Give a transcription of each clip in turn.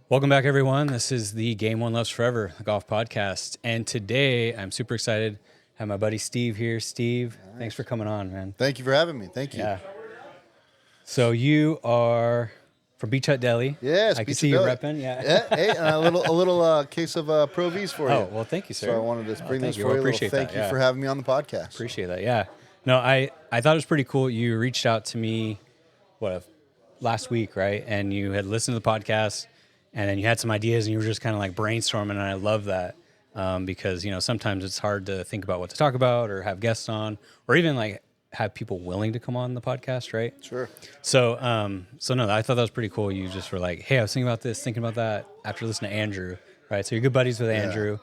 Welcome back, everyone. This is the Game One Loves Forever, the golf podcast. And today I'm super excited to have my buddy Steve here. Steve, thanks for coming on, man. Thank you for having me. Thank you. Yeah. So you are from Beach Hut Deli. Yes, I can Beach see Hut you Deli. repping. Yeah. Hey, and a little case of Pro Vs for you. Oh, well, thank you, sir. So I wanted to bring thank those you. for I you. appreciate Thank that, you yeah. for having me on the podcast. Appreciate that. Yeah. No, I thought it was pretty cool. You reached out to me, last week, right? And you had listened to the podcast, and then you had some ideas, and you were just kind of like brainstorming, and I love that because, sometimes it's hard to think about what to talk about or have guests on or even like have people willing to come on the podcast, right? Sure. So, no, I thought that was pretty cool. You just were like, hey, I was thinking about this, thinking about that after listening to Andrew, right? So you're good buddies with Andrew.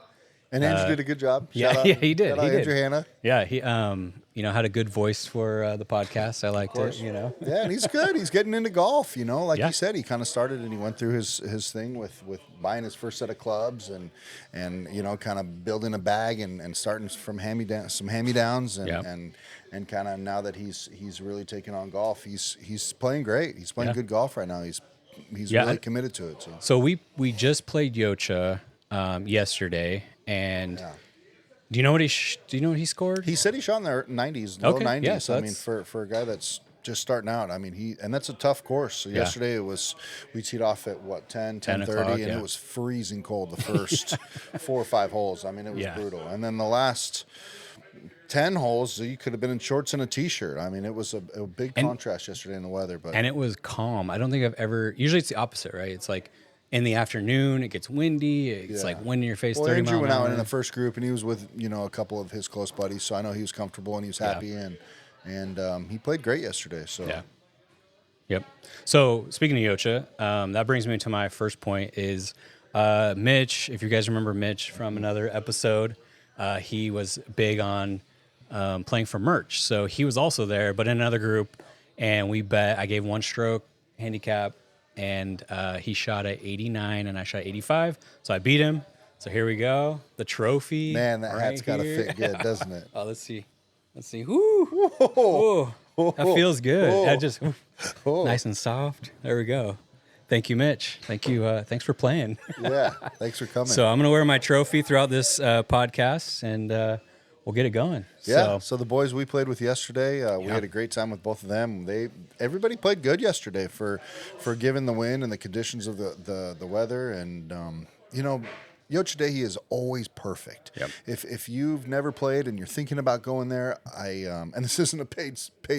And Andrew did a good job. Yeah, Shout out, he did. Shout out Andrew Hanna. Yeah, he, had a good voice for the podcast. I liked it, Yeah, and he's good. He's getting into golf, Like Yeah. you said, he kind of started and he went through his thing with buying his first set of clubs and kind of building a bag and starting from some hand-me-downs and kind of now that he's really taking on golf, he's playing great. He's playing good golf right now. He's really committed to it. So we just played Yocha yesterday, and do you know what he scored? He said he shot in the 90s, low 90s. Yeah, so I mean, for a guy that's just starting out, I mean, and that's a tough course. So yesterday we teed off at 10:30, and it was freezing cold the first 4 or 5 holes. I mean, it was brutal. And then the last 10 holes, you could have been in shorts and a t-shirt. I mean, it was a big contrast yesterday in the weather. And it was calm. I don't think I've ever. Usually it's the opposite, right? It's like in the afternoon, it gets windy. It's like wind in your face. Well, 30 Andrew went mile an out hour. in the first group, and he was with a couple of his close buddies, so I know he was comfortable and he was happy, and he played great yesterday. So Yep. So speaking of Yocha, that brings me to my first point is Mitch. If you guys remember Mitch from another episode, he was big on playing for merch. So he was also there, but in another group, and we bet. I gave 1 stroke handicap, and he shot at 89, and I shot 85. So I beat him. So here we go, the trophy. Man, that hat's got to fit good, doesn't it? Oh, let's see. Woo! Whoa. That feels good. That just nice and soft. There we go. Thank you, Mitch. Thank you. Thanks for playing. Yeah, thanks for coming. So I'm gonna wear my trophy throughout this podcast, and we'll get it going. Yeah. So the boys we played with yesterday, we had a great time with both of them. Everybody played good yesterday for given the wind and the conditions of the weather, and Yocha Dehe is always perfect. Yep. If you've never played and you're thinking about going there, and this isn't a paid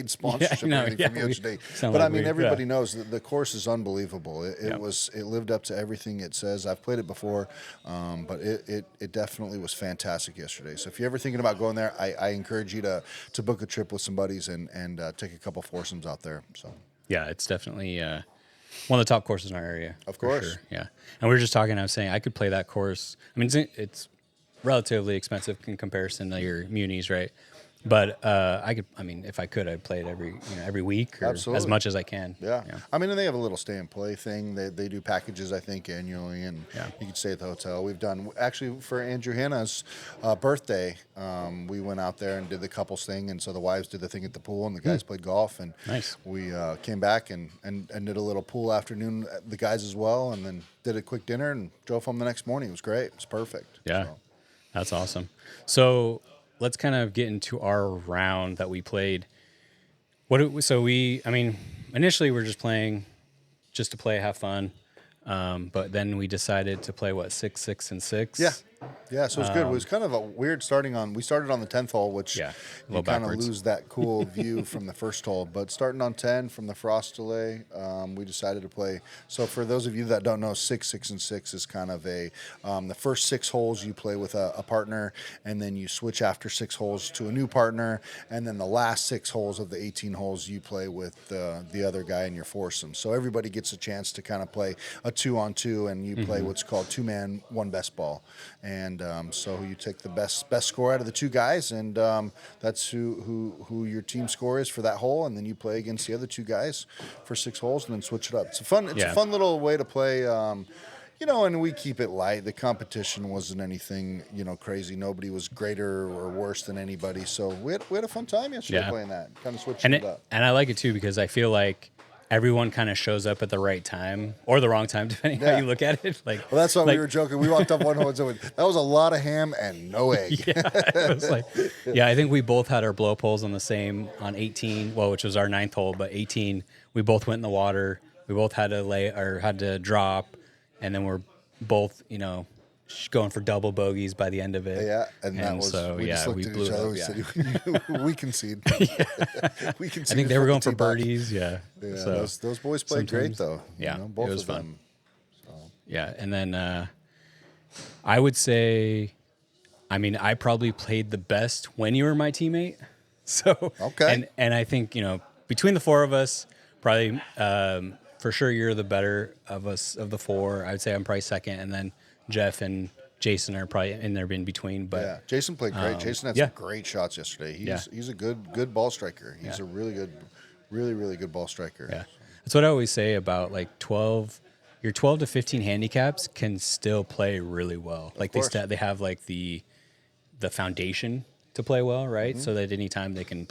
sponsorship or anything from Yocha Dehe, but I mean everybody knows that the course is unbelievable. It lived up to everything it says. I've played it before, but it definitely was fantastic yesterday. So if you're ever thinking about going there, I encourage you to book a trip with some buddies and take a couple foursomes out there. So yeah, it's definitely one of the top courses in our area. Of course. Sure. Yeah. And we were just talking, I was saying I could play that course. I mean, it's relatively expensive in comparison to your munis, right? But if I could, I'd play it every week or as much as I can. Yeah. I mean, and they have a little stay and play thing. They do packages, I think, annually, and you could stay at the hotel. We've done, actually, for Andrew Hanna's birthday, we went out there and did the couples thing, and so the wives did the thing at the pool, and the guys played golf, and we came back and did a little pool afternoon, the guys as well, and then did a quick dinner and drove home the next morning. It was great. It was perfect. Yeah. So. That's awesome. So let's kind of get into our round that we played. Initially we're just playing just to play, have fun. But then we decided to play 6, 6, and 6. Yeah, so it was good. It was kind of a weird we started on the 10th hole, which you kind of lose that cool view from the first hole. But starting on 10 from the frost delay, we decided to play. So for those of you that don't know, 6, 6, and 6 is kind of the first 6 holes you play with a partner, and then you switch after 6 holes to a new partner, and then the last 6 holes of the 18 holes you play with the other guy in your foursome. So everybody gets a chance to kind of play a 2-on-2, and you play what's called 2-man, 1 best ball. And so you take the best score out of the 2 guys, and that's who your team score is for that hole, and then you play against the other 2 guys for 6 holes, and then switch it up. It's a fun little way to play. And we keep it light. The competition wasn't anything crazy. Nobody was greater or worse than anybody. So we had a fun time yesterday playing that. Kind of switching it up. And I like it too because I feel like everyone kind of shows up at the right time or the wrong time, depending how you look at it. Like, well, that's why we were joking. We walked up one hole and said, that was a lot of ham and no egg. It was like, I think we both had our blow poles on the same on 18, well, which was our 9th hole, but 18, we both went in the water. We both had to had to drop, and then we're both, going for double bogeys by the end of it. Yeah, and that was so. We just looked at each other. We said, "We concede." We concede. I think they were going for birdies. Yeah. So those boys played great, though. Yeah, both it was of fun. them. So. Yeah, and then I would say, I probably played the best when you were my teammate. So okay, and I think between the four of us, probably for sure you're the better of us of the four. I would say I'm probably second, and then Jeff and Jason are probably in there in between. But yeah, Jason played great. Jason had some great shots yesterday. He's a good ball striker. He's a really good ball striker. Yeah, that's what I always say about like 12. Your 12 to 15 handicaps can still play really well. Like they have like the foundation to play well, right? Mm-hmm. So that anytime they can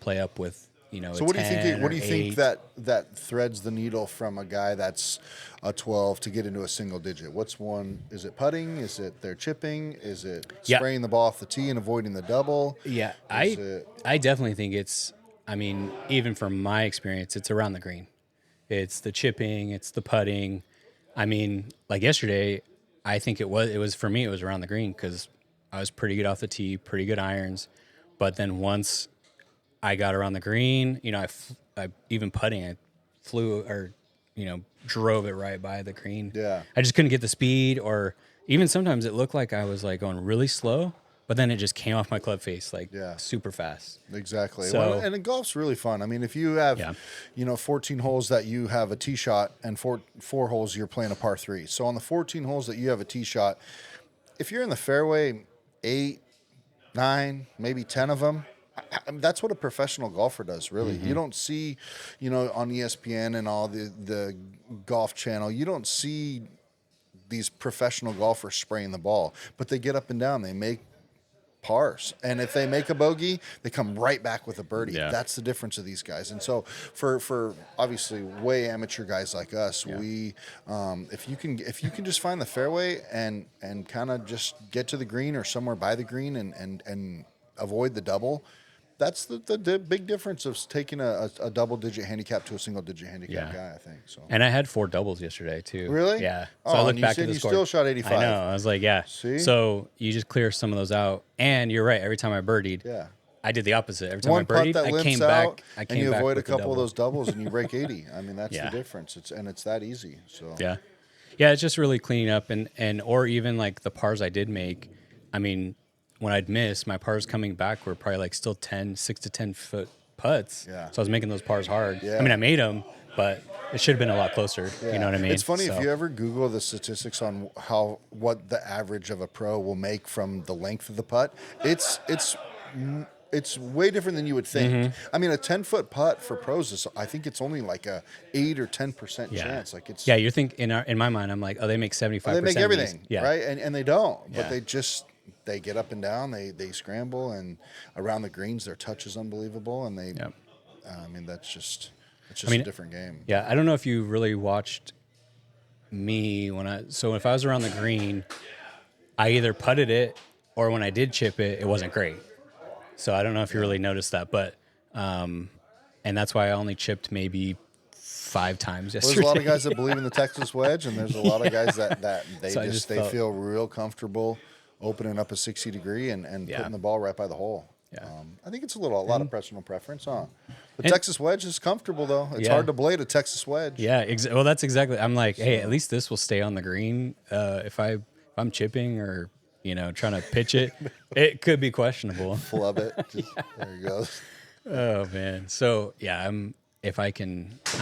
play up with. So what do you think? What do you think that threads the needle from a guy that's a 12 to get into a single digit? What's one? Is it putting? Is it their chipping? Is it spraying the ball off the tee and avoiding the double? Yeah, I definitely think it's. Even from my experience, it's around the green. It's the chipping. It's the putting. Like yesterday, I think it was for me. It was around the green because I was pretty good off the tee, pretty good irons, but then once I got around the green, I even putting, I flew or, drove it right by the green. Yeah. I just couldn't get the speed, or even sometimes it looked like I was like going really slow, but then it just came off my club face super fast. Exactly. So, and golf's really fun. If you have, 14 holes that you have a tee shot and four holes you're playing a par 3. So on the 14 holes that you have a tee shot, if you're in the fairway 8, 9, maybe 10 of them, that's what a professional golfer does, really. Mm-hmm. You don't see, on ESPN and all the golf channel, you don't see these professional golfers spraying the ball, but they get up and down. They make pars, and if they make a bogey, they come right back with a birdie. Yeah. That's the difference of these guys. And so for obviously way amateur guys like us, we if you can just find the fairway and kind of just get to the green or somewhere by the green and avoid the double. That's the big difference of taking a double-digit handicap to a single-digit handicap guy, I think. So. And I had 4 doubles yesterday, too. Really? Yeah. So I looked back at the you score. still shot 85. I know. I was like, yeah. See? So you just clear some of those out. And you're right. Every time I birdied, I did the opposite. Every time I birdied, I came back. And you avoid a couple of those doubles and you break 80. That's the difference. It's that easy. So yeah. Yeah, it's just really cleaning up. And or even like the pars I did make, when I'd miss, my pars coming back were probably like still 6 to 10 foot putts. Yeah. So I was making those pars hard. Yeah. I made them, but it should have been a lot closer. Yeah. You know what I mean? It's funny if you ever Google the statistics on what the average of a pro will make from the length of the putt. It's way different than you would think. Mm-hmm. A 10-foot putt for pros is, I think it's only like a 8 or 10% chance. Like it's you think in my mind I'm like, oh, they make 75%. They make everything, right? And they don't, but they get up and down, they scramble, and around the greens their touch is unbelievable, and they that's just a different game. Yeah, I don't know if you really watched me so if I was around the green, I either putted it or when I did chip it, it wasn't great. So I don't know if you really noticed that, but and that's why I only chipped maybe 5 times yesterday. There's a lot of guys that believe in the Texas wedge, and there's a lot of guys that they feel real comfortable opening up a 60-degree and putting the ball right by the hole. Yeah. I think it's a lot of personal preference, huh? The Texas wedge is comfortable, though. It's hard to blade a Texas wedge. Yeah, well, that's exactly. I'm like, hey, at least this will stay on the green. If I'm chipping or trying to pitch it, it could be questionable. Flub it. There you go. Oh man. So yeah, I'm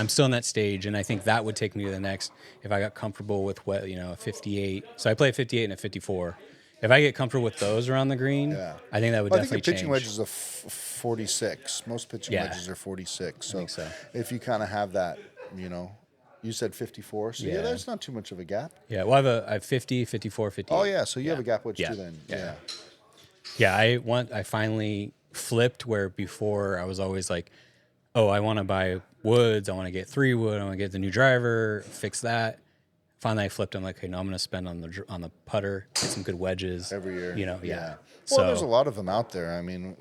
still in that stage, and I think that would take me to the next. If I got comfortable with a 58, so I play a 58 and a 54. If I get comfortable with those around the green, I think that would definitely change. I think a pitching wedge is a 46. Most pitching wedges are 46. So, if you kind of have that, you said 54. So, there's not too much of a gap. Yeah, well, I have 50, 54, 58. Oh, yeah, so you have a gap wedge too then. Yeah, I finally flipped where before I was always like, oh, I want to buy woods. I want to get 3 wood. I want to get the new driver, fix that. Finally, I flipped. I'm like, okay, no, I'm going to spend on the putter, get some good wedges every year. Yeah. Well, there's a lot of them out there. I mean,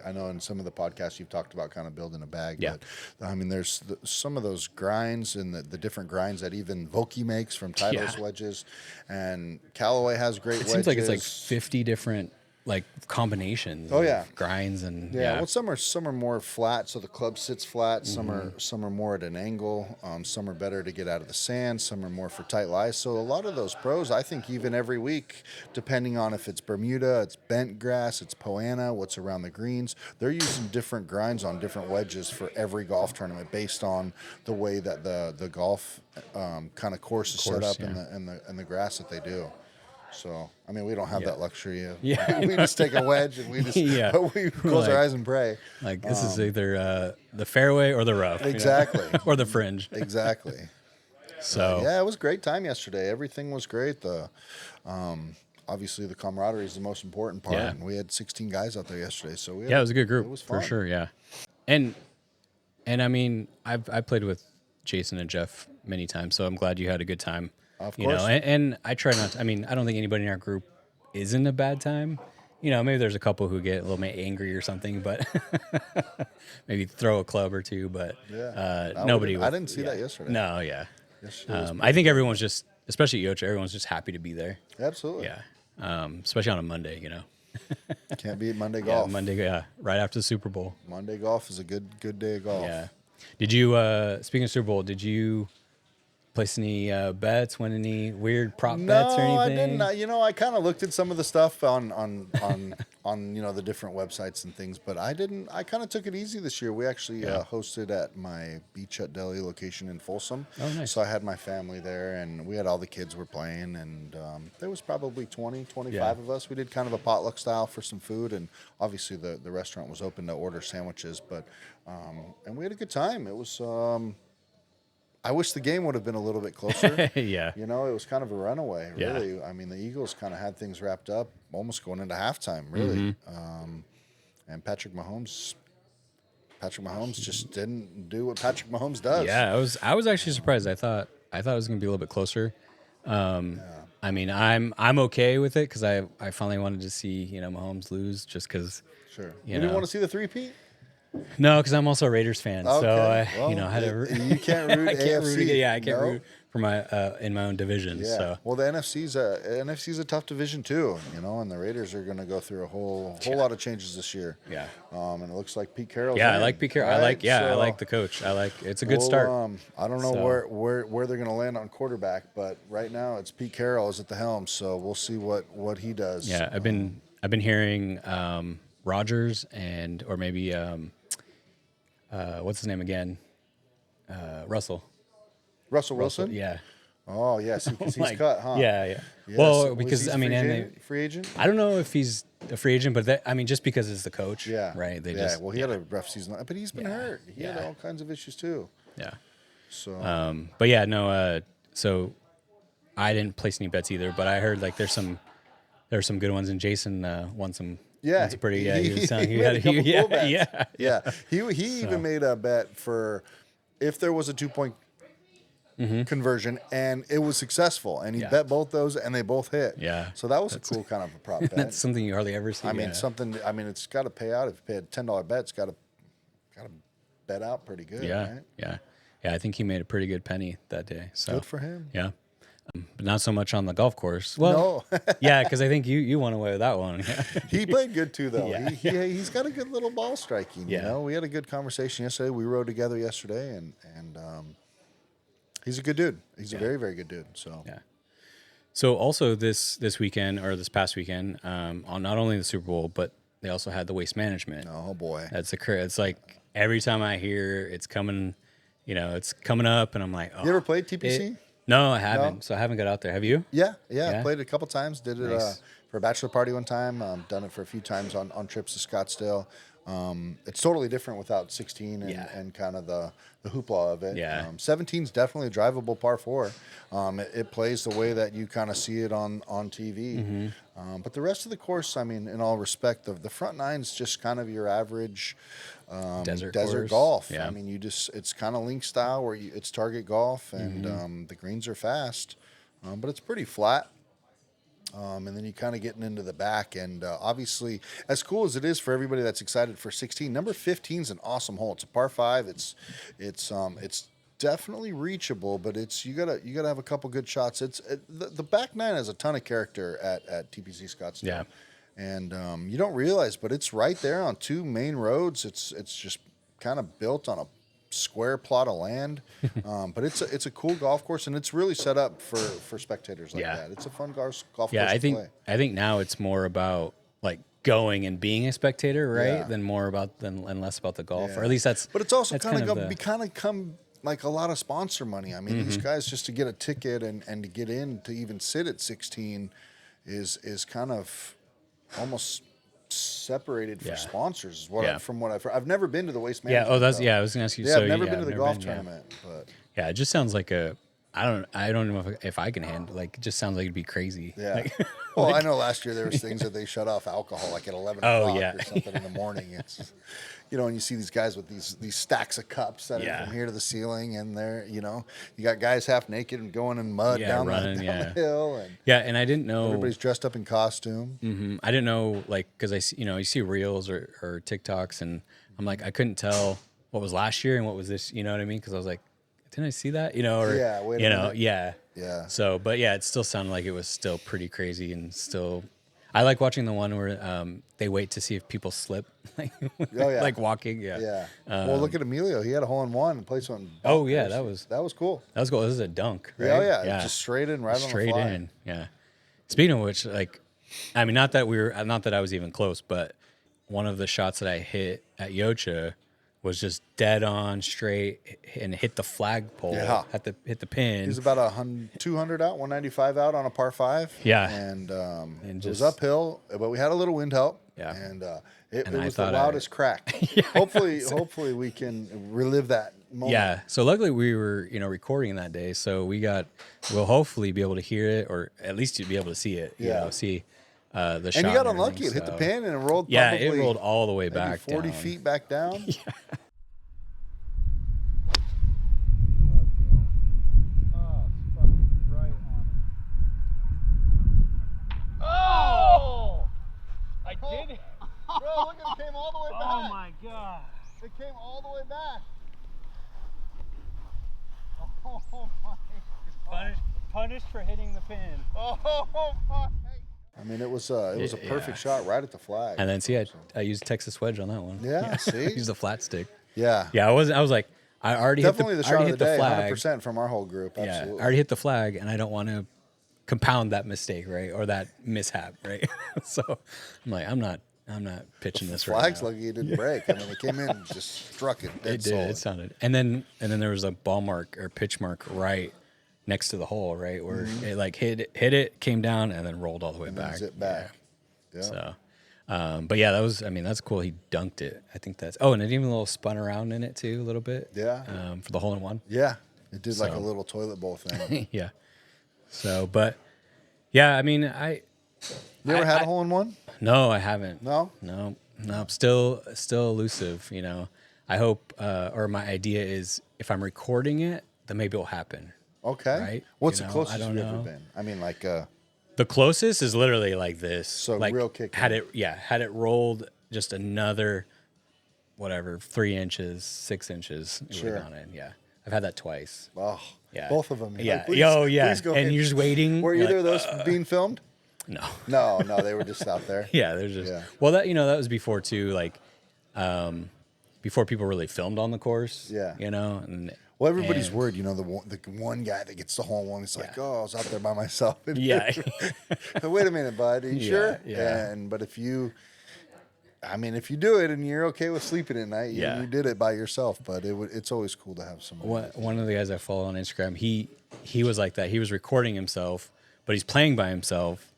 I know in some of the podcasts you've talked about kind of building a bag. Yeah. But I mean, there's some of those grinds and the different grinds that even Vokey makes from Titleist wedges, and Callaway has great wedges. It seems like it's like 50 different like combinations. Of grinds and Well, some are more flat, so the club sits flat. Some are more at an angle. Some are better to get out of the sand. Some are more for tight lies. So a lot of those pros, I think, even every week, depending on if it's Bermuda, it's bent grass, it's Poana, what's around the greens, they're using different grinds on different wedges for every golf tournament based on the way that the golf kind of course is set up and the grass that they do. So, I mean, we don't have that luxury of, we just take a wedge and we just we close our eyes and pray. Like, this is either the fairway or the rough. Exactly. Or the fringe. Exactly. So. Yeah, it was a great time yesterday. Everything was great. Obviously, the camaraderie is the most important part. And we had 16 guys out there yesterday. So, it was a good group. It was fun. For sure, yeah. And I mean, I played with Jason and Jeff many times, so I'm glad you had a good time. Of course. And I try not to, I mean, I don't think anybody in our group is in a bad time. Maybe there's a couple who get a little bit angry or something, but maybe throw a club or two, but nobody. I didn't see that yesterday. No, yeah. I think everyone's just, especially Yocha, everyone's just happy to be there. Absolutely. Yeah. Especially on a Monday, Can't beat Monday golf. Right after the Super Bowl. Monday golf is a good day of golf. Yeah. Did you, speaking of Super Bowl, did you place any bets, win any weird prop bets or anything? No, I didn't. I kind of looked at some of the stuff on the different websites and things, but I didn't. I kind of took it easy this year. We actually hosted at my Beach Hut Deli location in Folsom. Oh, nice. So I had my family there, and we had all the kids were playing, and there was probably 25 of us. We did kind of a potluck style for some food, and obviously the restaurant was open to order sandwiches, but and we had a good time. It was. I wish the game would have been a little bit closer. Yeah. It was kind of a runaway, really. Yeah. I mean, the Eagles kind of had things wrapped up almost going into halftime, really. And Patrick Mahomes just didn't do what Patrick Mahomes does. Yeah, I was actually surprised. I thought it was going to be a little bit closer. I mean, I'm okay with it because I finally wanted to see, Mahomes lose just because. Sure. You didn't want to see the three-peat? No, because I'm also a Raiders fan, so I had to. You can't root AFC. I can't root for my in my own division. Yeah. So. Well, the NFC's a tough division too, and the Raiders are going to go through a whole lot of changes this year. Yeah. And it looks like Pete Carroll's. Yeah, I like Pete Carroll. Right? I like the coach. It's a good start. I don't know where they're going to land on quarterback, but right now it's Pete Carroll is at the helm, so we'll see what he does. Yeah, I've been hearing Rodgers or maybe. What's his name again? Russell Wilson? Yeah. Oh, yes. He's cut, huh? Yeah. Yes. Well, because, free agent? I don't know if he's a free agent, but just because it's the coach. Yeah. Right. He had a rough season, but he's been hurt. He had all kinds of issues too. Yeah. So. But yeah, no, so I didn't place any bets either, but I heard like there's some good ones, and Jason won some. Yeah, it's pretty. Yeah, he was telling he made a couple cool bets. Yeah. He even made a bet for if there was a 2-point conversion and it was successful, and he bet both those and they both hit. Yeah, so that was a cool kind of a prop bet. That's something you hardly ever see. I mean, it's got to pay out. If you pay a $10 bet, it's got to bet out pretty good. Yeah, right? yeah. I think he made a pretty good penny that day. So good for him. Yeah. But not so much on the golf course. Well, no. Yeah, because I think you went away with that one. He played good too, though. Yeah. He's got a good little ball striking. Yeah. We had a good conversation yesterday. We rode together yesterday, and he's a good dude. He's a very, very good dude. So yeah. So also this weekend or this past weekend, on not only the Super Bowl, but they also had the Waste Management. Oh boy, it's like every time I hear it's coming, it's coming up, and I'm like, oh. You ever played TPC? No, I haven't. No. So I haven't got out there. Have you? Yeah. I played it a couple times. Did it for a bachelor party one time. Done it for a few times on trips to Scottsdale. It's totally different without 16 and kind of the hoopla of it. Yeah. 17 is definitely a drivable par 4. It plays the way that you kind of see it on TV. But the rest of the course, I mean, in all respect, the front nine's just kind of your average desert golf. Yeah. I mean, it's kind of link style where it's target golf, and the greens are fast, but it's pretty flat. And then you kind of getting into the back, and obviously, as cool as it is for everybody that's excited for 16, number 15 is an awesome hole. It's a par 5. It's definitely reachable, but you gotta have a couple good shots. The back nine has a ton of character at TPC Scottsdale. Yeah. And you don't realize, but it's right there on 2 main roads. It's just kind of built on a square plot of land, but it's a cool golf course, and it's really set up for spectators like that. It's a fun golf course to play. I think now it's more about like going and being a spectator, right? Than less about the golf, or at least that's. But it's also kind of come like a lot of sponsor money. I mean, these guys, just to get a ticket and to get in to even sit at 16 is kind of almost separated for sponsors. From what I've heard. I've never been to the Waste Management. I was gonna ask you. Yeah, I've never been to the golf tournament, but it just sounds like I don't know if I can handle. Like, it just sounds like it'd be crazy. Yeah. Like, well, I know last year there was things that they shut off alcohol like at 11 o'clock or something in the morning. It's, and you see these guys with these stacks of cups that are from here to the ceiling, and you got guys half naked and going in mud down the hill. And I didn't know. Everybody's dressed up in costume. I didn't know, like, because you see reels or TikToks, and I'm like, I couldn't tell what was last year and what was this, you know what I mean? Because I was like, didn't I see that? Yeah. So, but it still sounded like it was still pretty crazy, and still, I like watching the one where they wait to see if people slip, like walking. Yeah. Well, look at Emilio. He had a hole-in-one and played something. Oh yeah, that was cool. That was cool. This is a dunk, right? Yeah. Just straight in, right on the fly. Straight in. Yeah. Speaking of which, like, I mean, not that I was even close, but one of the shots that I hit at Yocha was just dead on straight and hit the flagpole. Yeah. Hit the pin. He was about 200 out, 195 out on a par 5. Yeah. And it was uphill, but we had a little wind help. Yeah. And it was the loudest crack. Hopefully we can relive that moment. Yeah. So luckily we were, recording that day, so we'll hopefully be able to hear it, or at least you'll be able to see it. See the shot. And you got unlucky. It hit the pin and it rolled. Yeah, it rolled all the way back 40 down. feet back down. Yeah. I did it. Bro, look, it came all the way back. Oh my god. It came all the way back. Oh my. Punished for hitting the pin. Oh my. I mean, it was a perfect shot right at the flag. And then see, I used Texas wedge on that one. Yeah, see, I used a flat stick. Yeah. I was like, I already definitely hit the shot of the day, flag. 100% from our whole group. Absolutely. Yeah, I already hit the flag, and I don't want to compound that mistake, right, or that mishap, right? So I'm like, I'm not pitching this right now. Flag's lucky it didn't break. I mean, it came in and just struck it. It did. Solid. It sounded, and then there was a ball mark or pitch mark right next to the hole, right, where it like hit it, came down, and then rolled all the way back. Zipped back. Yeah. So, but yeah, that's cool. He dunked it. I think that's. Oh, and it even a little spun around in it too, a little bit. Yeah. For the hole-in-one. Yeah, it did like a little toilet bowl thing. Yeah. So, but yeah, I mean, You ever had a hole-in-one? No, I haven't. No. Still elusive. I hope, or my idea is, if I'm recording it, then maybe it'll happen. Okay. Right. What's the closest you've ever been? I mean, like. The closest is literally like this. So like, real kick. Had it rolled just another, 3 inches, 6 inches, it would have gone in. Yeah, I've had that twice. Oh, yeah, both of them. Yeah, like, please go and you're just waiting. Were either of those being filmed? No, no, they were just out there. Yeah, there's just well, that was before too, like, before people really filmed on the course. Yeah, and. Well, everybody's worried, the one guy that gets the hole-in-one. It's like, I was out there by myself. Yeah. Wait a minute, bud. Are you sure? Yeah. But if you do it and you're okay with sleeping at night, you did it by yourself. But it's always cool to have someone. One of the guys I follow on Instagram, he was like that. He was recording himself, but he's playing by himself,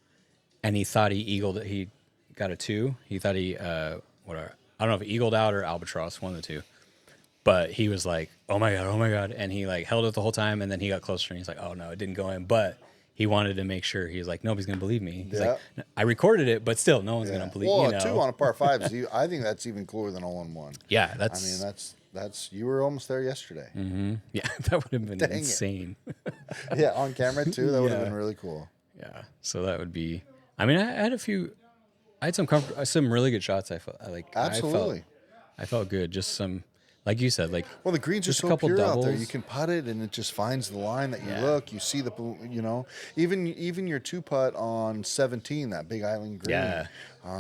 and he thought he eagled it. He got a 2. He thought he I don't know if eagled out or albatross, one of the two. But he was like, oh my God. And he like held it the whole time. And then he got closer and he's like, oh no, it didn't go in. But he wanted to make sure. He was like, nobody's going to believe me. He's like, I recorded it, but still no one's going to believe, well, 2 on a par 5. I think that's even cooler than a 1-1. Yeah. That's you were almost there yesterday. Mm-hmm. Yeah. That would have been insane. Yeah. On camera too. That would have been really cool. Yeah. So that would be, I mean, I had I had some really good shots. I felt like, absolutely. I felt good. Just some, like you said, like, well, the greens are so pure out there. You can putt it, and it just finds the line that you look. You see even your 2-putt on 17, that big island green. Yeah.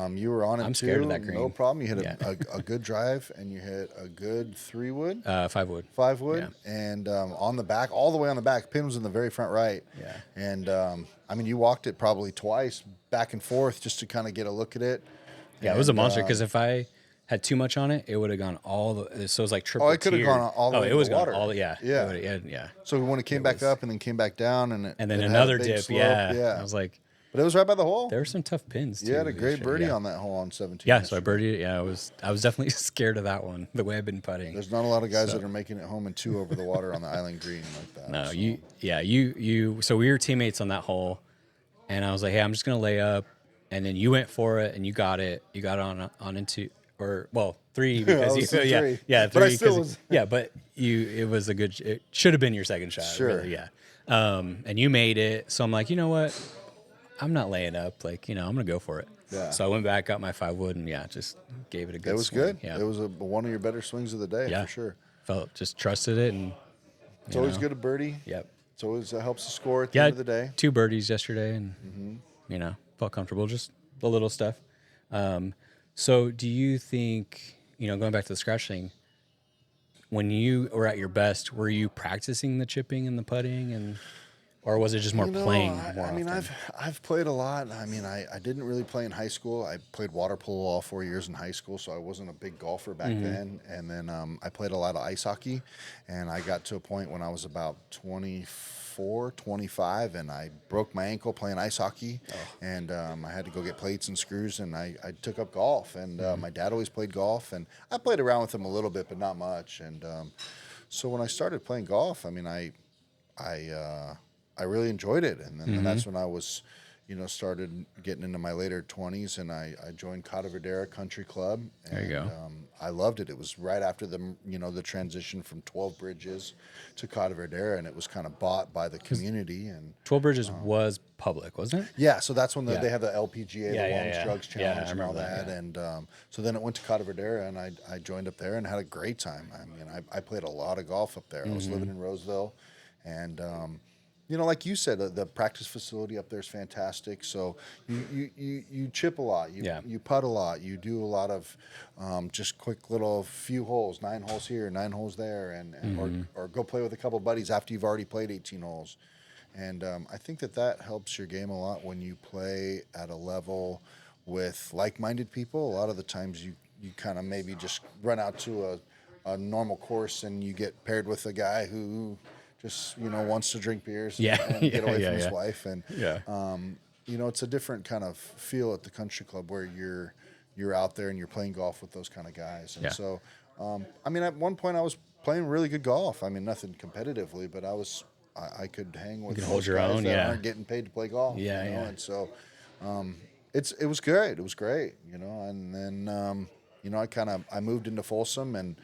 You were on it. I'm scared of that green. No problem. You hit a good drive, and you hit a good 3-wood. 5-wood. 5-wood, and on the back, all the way on the back. Pin was in the very front right. Yeah. And I mean, you walked it probably twice, back and forth, just to kind of get a look at it. Yeah, it was a monster because if I had too much on it, it would have gone all the. So it was like triple. Oh, it could have gone all the way. Oh, it was to the water. All yeah. Yeah. So when it came back up and then came back down and then another dip. Slope, yeah. I was like, but it was right by the hole. There were some tough pins too. You had a great birdie on that hole on 17. Yeah, so I birdied it. Yeah, I was definitely scared of that one. The way I've been putting. There's not a lot of guys that are making it home in 2 over the water on the island green like that. No, so. So we were teammates on that hole, and I was like, hey, I'm just gonna lay up, and then you went for it and you got it. You got it on into. Or 3 because you 3. Yeah, 3 but I still was. Yeah, but it should have been your second shot. Sure. Really, yeah. And you made it, so I'm like, you know what? I'm not laying up. Like, I'm gonna go for it. Yeah. So I went back, got my 5-wood, and just gave it a good. It was swing. good. Yeah. It was one of your better swings of the day for sure. Just trusted it, and it's always good to birdie. Yep. It's always helps the score at the end of the day. 2 birdies yesterday, and felt comfortable. Just the little stuff. So do you think, going back to the scratch thing, when you were at your best, were you practicing the chipping and the putting, or was it just more playing more I mean, often? I've played a lot. I mean, I didn't really play in high school. I played water polo all 4 years in high school, so I wasn't a big golfer back then. And then I played a lot of ice hockey, and I got to a point when I was about 24, 25, and I broke my ankle playing ice hockey, and I had to go get plates and screws, and I took up golf, and my dad always played golf, and I played around with him a little bit, but not much. And so when I started playing golf, I mean, I really enjoyed it, and then that's when I was, started getting into my later 20s, and I joined Cota Verdera Country Club. And, there you go. I loved it. It was right after the transition from 12 Bridges to Cota Verdera, and it was kind of bought by the community. And 12 Bridges was public, wasn't it? Yeah, so that's when they had the LPGA, the Longest Drugs Challenge, and all that. And so then it went to Cota Verdera, and I joined up there and had a great time. I mean, I played a lot of golf up there. I was living in Roseville, and like you said, the practice facility up there is fantastic. So you chip a lot, you putt a lot, you do a lot of just quick little few holes, 9 holes here, 9 holes there, and or go play with a couple buddies after you've already played 18 holes. And I think that helps your game a lot when you play at a level with like-minded people. A lot of the times you kind of maybe just run out to a normal course and you get paired with a guy who just wants to drink beers and get away from his wife, and it's a different kind of feel at the country club where you're out there and you're playing golf with those kind of guys. And so I mean, at one point I was playing really good golf. I mean, nothing competitively, but I could hang with hold your own, aren't getting paid to play golf. And so it was good. It was great, and then I moved into Folsom and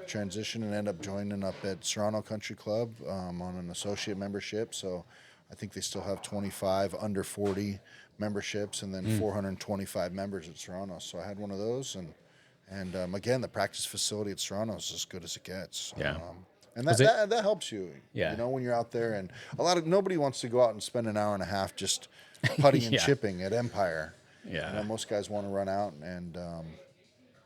transitioned and ended up joining up at Serrano Country Club on an associate membership. So I think they still have 25 under 40 memberships and then 425 members at Serrano. So I had one of those, and again, the practice facility at Serrano is as good as it gets. And that helps you, when you're out there. And nobody wants to go out and spend an hour and a half just putting and chipping at Empire. Most guys want to run out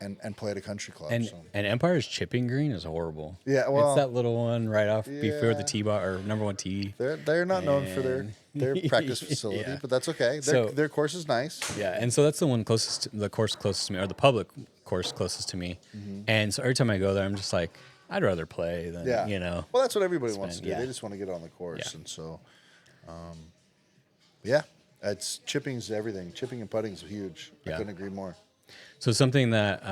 and play at a country club. And Empire's chipping green is horrible. Yeah, well, it's that little one right off before the tee bar or number 1 tee. They're not known for their practice facility, but that's okay. Their course is nice. Yeah, and so that's the one the course closest to me, or the public course closest to me. And so every time I go there, I'm just like, I'd rather play than Well, that's what everybody wants to do. They just want to get on the course, and so, it's chipping's everything. Chipping and putting is huge. I couldn't agree more. So something that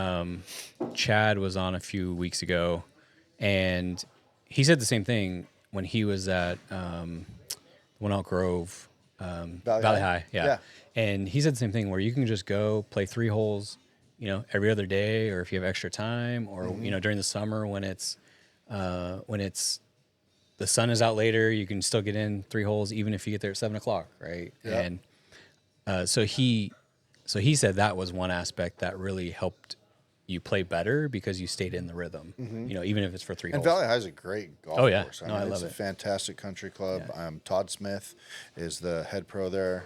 Chad was on a few weeks ago, and he said the same thing when he was at One Elk Grove, Valley High. Yeah. And he said the same thing where you can just go play 3 holes, every other day, or if you have extra time, or during the summer when it's the sun is out later, you can still get in 3 holes even if you get there at 7:00, right? Yeah. And so he said that was one aspect that really helped you play better because you stayed in the rhythm, even if it's for 3 And holes. Valley High is a great golf course. I love it's it. a fantastic country club. Yeah. Todd Smith is the head pro there.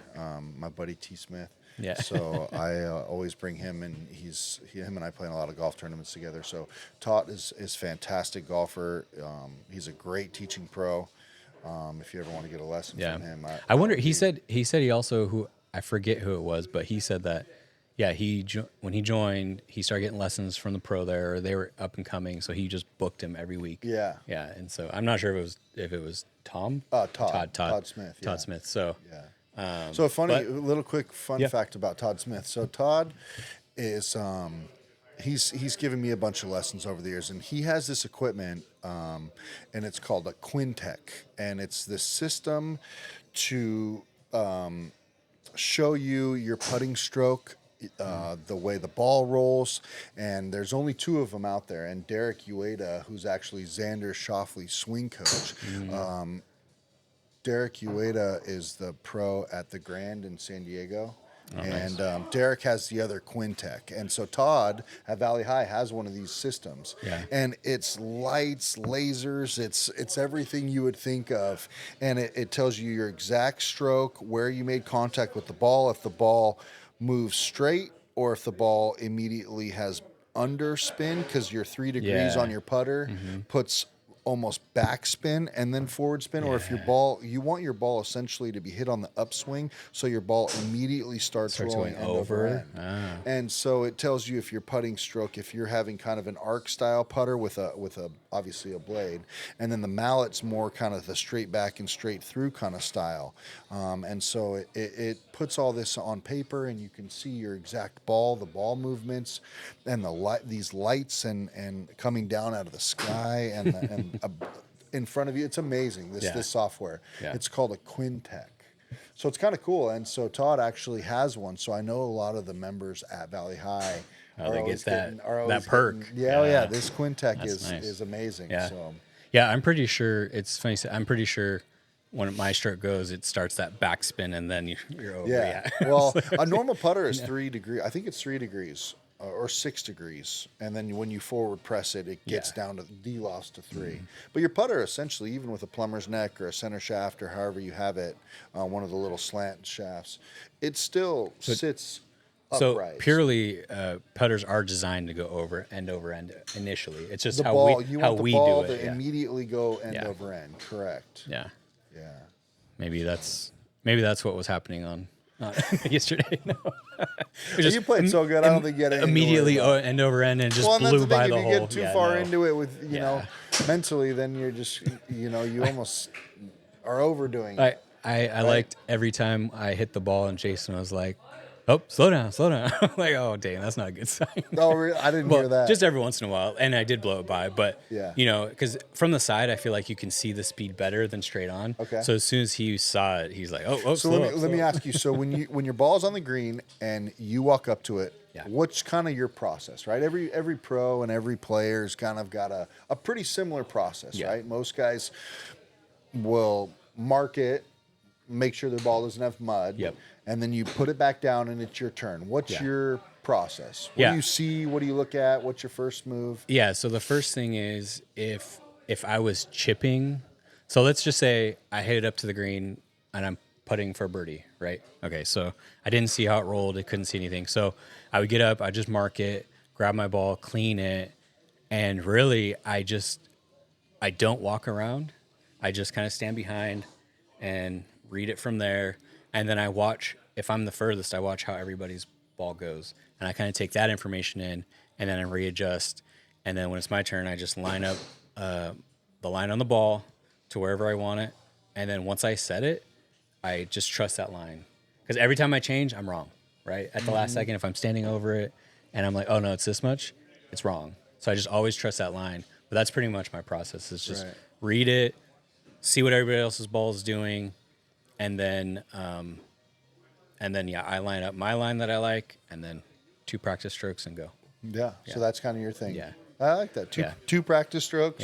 My buddy T. Smith. Yeah. So I always bring him, and him and I play in a lot of golf tournaments together. So Todd is fantastic golfer. He's a great teaching pro. If you ever want to get a lesson from him, I wonder. He said he also I forget who it was, but he said that when he joined, he started getting lessons from the pro there. Or they were up and coming, so he just booked him every week. Yeah. And so I'm not sure if it was Tom. Todd Smith. Todd Smith. So So a little quick fun fact about Todd Smith. So Todd is he's given me a bunch of lessons over the years, and he has this equipment, and it's called a Quintec, and it's this system to show you your putting stroke, the way the ball rolls, and there's only 2 of them out there. And Derek Ueda, who's actually Xander Schauffele's swing coach, Derek Ueda is the pro at the Grand in San Diego. And Derek has the other Quintec. And so Todd at Valley High has one of these systems. Yeah. And it's lights, lasers, it's everything you would think of. And it tells you your exact stroke, where you made contact with the ball, if the ball moves straight, or if the ball immediately has underspin, because your 3 degrees on your putter puts almost backspin and then forward spin, or if you want your ball essentially to be hit on the upswing, so your ball immediately starts rolling going over. And so it tells you if your putting stroke, if you're having kind of an arc style putter with a obviously a blade, and then the mallet's more kind of the straight back and straight through kind of style, and so it puts all this on paper, and you can see your exact ball, the ball movements, and these lights and coming down out of the sky and in front of you. It's amazing, this software. It's called a Quintec. So it's kind of cool. And so Todd actually has one. So I know a lot of the members at Valley High they get that perk. This Quintec is amazing. Yeah. So I'm pretty sure it's funny. I'm pretty sure when my stroke goes, it starts that backspin and then you're over. Yeah. Well, a normal putter is 3 degrees. I think it's 3 degrees. Or 6 degrees, and then when you forward press it, it gets down to D-loss to 3. But your putter, essentially, even with a plumber's neck or a center shaft or however you have it, one of the little slant shafts, it still sits upright. So purely, putters are designed to go over end initially. It's just the how ball, we you how want the we ball do it. to immediately go end over end. Correct. Yeah. Yeah. Maybe that's what was happening on yesterday. No. You played so good. I don't think you had anything immediately end over end and just blew by the hole. If you get too far into it with mentally, then you're just you almost are overdoing it. I liked every time I hit the ball and Jason was like, "Oh, slow down." I'm like, "Oh, damn, that's not a good sign." No, I didn't hear that. Just every once in a while, and I did blow it by, but yeah, because from the side, I feel like you can see the speed better than straight on. Okay. So as soon as he saw it, he's like, "Oh, so let me ask you. So when your ball's on the green and you walk up to it, what's kind of your process, right? Every pro and every player's kind of got a pretty similar process, right? Most guys will mark it, make sure their ball doesn't have mud. Yep. And then you put it back down and it's your turn. What's your process? What do you see? What do you look at? What's your first move? Yeah, so the first thing is if I was chipping, so let's just say I hit it up to the green and I'm putting for birdie, right? Okay, so I didn't see how it rolled. I couldn't see anything. So I would get up, I just mark it, grab my ball, clean it, and really I don't walk around. I just kind of stand behind and read it from there. And then I watch, if I'm the furthest, I watch how everybody's ball goes. And I kind of take that information in, and then I readjust. And then when it's my turn, I just line up the line on the ball to wherever I want it. And then once I set it, I just trust that line. Because every time I change, I'm wrong, right? At the last second, if I'm standing over it, and I'm like, oh no, it's this much, it's wrong. So I just always trust that line. But that's pretty much my process. It's just read it, see what everybody else's ball is doing, and then I line up my line that I like, and then 2 practice strokes and go. Yeah. So that's kind of your thing. Yeah. I like that. Two practice strokes,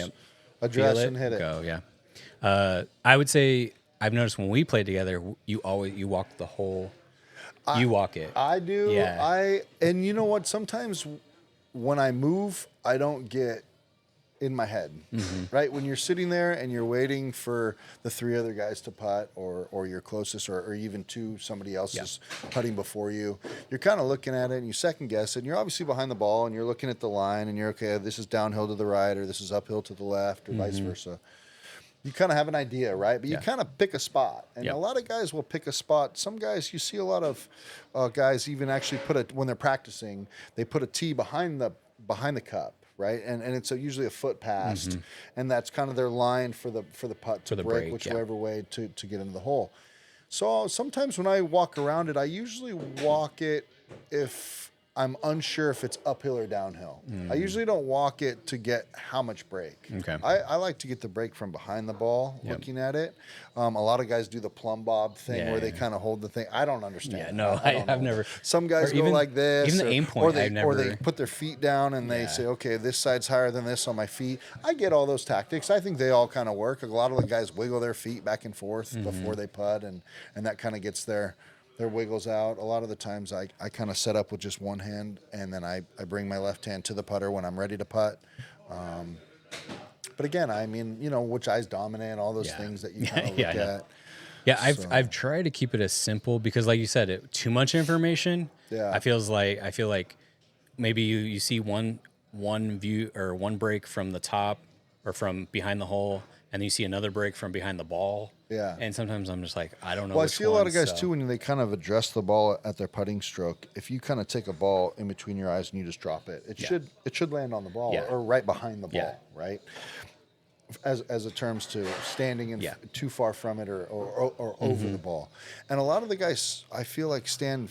address and hit it. Go, yeah. I would say I've noticed when we play together, you walk the whole. You walk it. I do. Yeah. And you know what? Sometimes when I move, I don't get in my head, right? When you're sitting there and you're waiting for the 3 other guys to putt, or your closest, or even somebody else is putting before you, you're kind of looking at it and you second guess it, and you're obviously behind the ball and you're looking at the line and you're okay, this is downhill to the right or this is uphill to the left or vice versa. You kind of have an idea, right? But you kind of pick a spot. And a lot of guys will pick a spot. Some guys, you see a lot of guys even actually when they're practicing, they put a tee behind the cup, right? And it's usually a foot past. And that's kind of their line for the putt to break whichever way to get into the hole. So sometimes when I walk around it, I usually walk it if I'm unsure if it's uphill or downhill. I usually don't walk it to get how much break. Okay. I like to get the break from behind the ball, looking at it. A lot of guys do the plumb bob thing where they kind of hold the thing. I don't understand. Yeah, no, I've never. Some guys go like this. Even the aim point, or they put their feet down and they say, okay, this side's higher than this on my feet. I get all those tactics. I think they all kind of work. A lot of the guys wiggle their feet back and forth before they putt, and that kind of gets their wiggles out. A lot of the times I kind of set up with just one hand, and then I bring my left hand to the putter when I'm ready to putt. But again, I mean, which eye's dominant, all those things that you kind of look at. Yeah, I've tried to keep it as simple because, like you said, too much information. Yeah, I feel like maybe you see one view or one break from the top or from behind the hole, and then you see another break from behind the ball. Yeah. And sometimes I'm just like, I don't know. Well, I see a lot of guys too when they kind of address the ball at their putting stroke. If you kind of take a ball in between your eyes and you just drop it, it should land on the ball or right behind the ball, right? As it terms to standing in too far from it or over the ball. And a lot of the guys, I feel like, stand